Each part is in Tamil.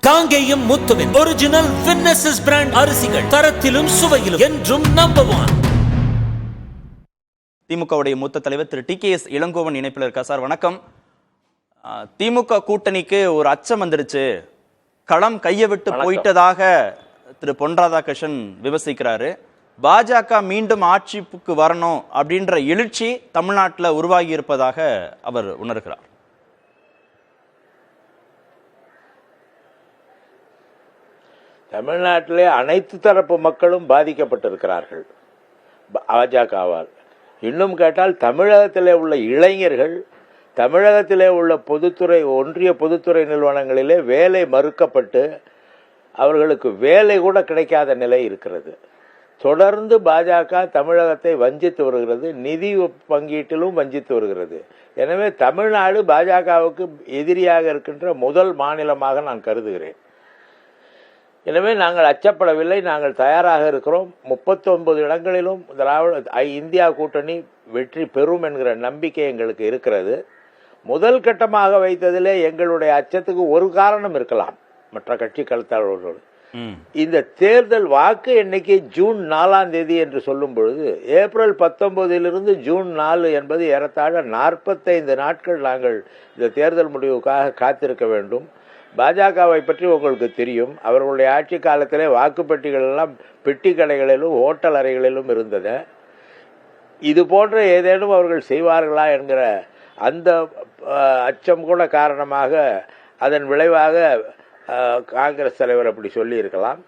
காங்கேயம் முத்துவின் ஒரிஜினல் வின்னசஸ் பிராண்ட் அரிசிகள் தரத்திலும் சுவையிலும் என்றும் நம்பர் 1. திமுகவுடைய மூத்த தலைவர் திரு டிகேஎஸ் இளங்கோவன் இணைப்பில் இருக்கா சார்? வணக்கம். திமுக கூட்டணிக்கு ஒரு அச்சம் வந்துருச்சு, களம் கையை விட்டு போயிட்டதாக திரு பொன் ராதாகிருஷ்ணன் விமர்சிக்கிறாரு. பாஜக மீண்டும் ஆட்சிக்கு வரணும் அப்படின்ற எழுச்சி தமிழ்நாட்டில் உருவாகி இருப்பதாக அவர் உணர்கிறார். தமிழ்நாட்டிலே அனைத்து தரப்பு மக்களும் பாதிக்கப்பட்டிருக்கிறார்கள் பாஜகவால். இன்னும் கேட்டால் தமிழகத்திலே உள்ள இளைஞர்கள், தமிழகத்திலே உள்ள பொதுத்துறை, ஒன்றிய பொதுத்துறை நிறுவனங்களிலே வேலை மறுக்கப்பட்டு அவர்களுக்கு வேலை கூட கிடைக்காத நிலை இருக்கிறது. தொடர்ந்து பாஜக தமிழகத்தை வஞ்சித்து வருகிறது, நிதி பங்கீட்டிலும் வஞ்சித்து வருகிறது. எனவே தமிழ்நாடு பாஜகவுக்கு எதிரியாக இருக்கின்ற முதல் மாநிலமாக நான் கருதுகிறேன். எனவே நாங்கள் அச்சப்படவில்லை, நாங்கள் தயாராக இருக்கிறோம். 39 இடங்களிலும் இந்தியா கூட்டணி வெற்றி பெறும் என்கிற நம்பிக்கை எங்களுக்கு இருக்கிறது. முதல் கட்டமாக வைத்ததிலே எங்களுடைய அச்சத்துக்கு ஒரு காரணம் இருக்கலாம், மற்ற கட்சி கருத்தாளர்களோடு. இந்த தேர்தல் வாக்கு எண்ணிக்கை ஜூன் 4ஆம் தேதி என்று சொல்லும் பொழுது, ஏப்ரல் 19 ஜூன் 4 என்பது ஏறத்தாழ 45 நாட்கள் நாங்கள் இந்த தேர்தல் முடிவுக்காக காத்திருக்க வேண்டும். பாஜகவை பற்றி உங்களுக்கு தெரியும், அவர்களுடைய ஆட்சி காலத்திலே வாக்குப்பெட்டிகள் எல்லாம் பெட்டி கடைகளிலும் ஹோட்டல் அறைகளிலும் இருந்தது. இது போன்ற ஏதேனும் அவர்கள் செய்வார்களா என்கிற அந்த அச்சம் கூட காரணமாக, அதன் விளைவாக காங்கிரஸ் தலைவர் அப்படி சொல்லி இருக்கலாம்.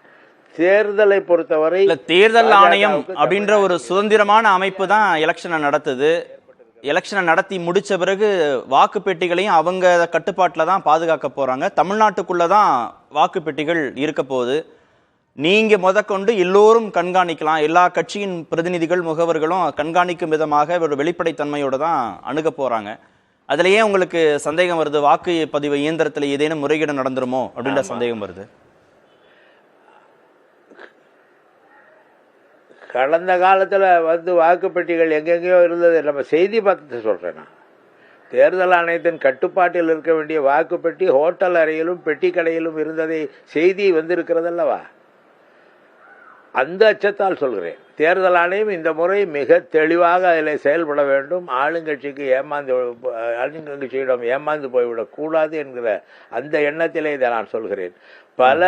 தேர்தலை பொறுத்தவரை தேர்தல் ஆணையம் அப்படின்ற ஒரு சுதந்திரமான அமைப்பு தான் எலெக்ஷனை நடத்துது. எலெக்ஷனை நடத்தி முடிச்ச பிறகு வாக்குப்பெட்டிகளையும் அவங்க கட்டுப்பாட்டில் தான் பாதுகாக்க போறாங்க. தமிழ்நாட்டுக்குள்ள தான் வாக்குப்பெட்டிகள் இருக்க போகுது. நீங்க முதற்கொண்டு எல்லோரும் கண்காணிக்கலாம், எல்லா கட்சியின் பிரதிநிதிகள் முகவர்களும் கண்காணிக்கும் விதமாக ஒரு வெளிப்படைத்தன்மையோட தான் அணுக போறாங்க. அதுலயே உங்களுக்கு சந்தேகம் வருது, வாக்கு பதிவு இயந்திரத்தில் ஏதேனும் முறைகேடு நடந்துருமோ அப்படின்ற சந்தேகம் வருது? கடந்த காலத்தில் வாக்குப்பெட்டிகள் எங்கெங்கேயோ இருந்தது. நம்ம செய்தி பார்த்து சொல்கிறேன் நான். தேர்தல் ஆணையத்தின் கட்டுப்பாட்டில் இருக்க வேண்டிய வாக்குப்பெட்டி ஹோட்டல் அறையிலும் பெட்டி கடையிலும் இருந்ததை செய்தி வந்திருக்கிறதல்லவா? அந்த அச்சத்தால் சொல்கிறேன். தேர்தல் ஆணையம் இந்த முறை மிக தெளிவாக அதில் செயல்பட வேண்டும். ஆளுங்கட்சியிடம் ஏமாந்து போய்விடக்கூடாது என்கிற அந்த எண்ணத்திலே இதை நான் சொல்கிறேன். பல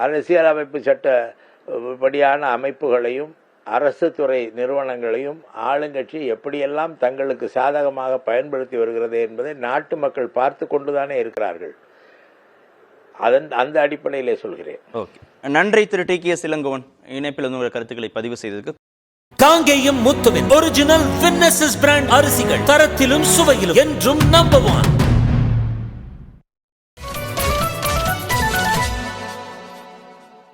அரசியலமைப்பு சட்டப்படியான அமைப்புகளையும் அரசு துறை நிறுவனங்களையும் ஆளுங்கட்சி எப்படியெல்லாம் தங்களுக்கு சாதகமாக பயன்படுத்தி வருகிறது என்பதை நாட்டு மக்கள் பார்த்து கொண்டுதானே இருக்கிறார்கள். அந்த அடிப்படையிலே சொல்கிறேன். ஓகே, நன்றி திரு டிகேஎஸ் இளங்கோவன், இணைப்பில் உங்கள் கருத்துக்களை பதிவு செய்ததுக்கு. காங்கேயம் முத்துவின் ஒரிஜினல் வின்னசஸ் பிராண்ட் அரிசிகள் தரத்திலும் சுவையிலும் என்றும் நம்பர் 1.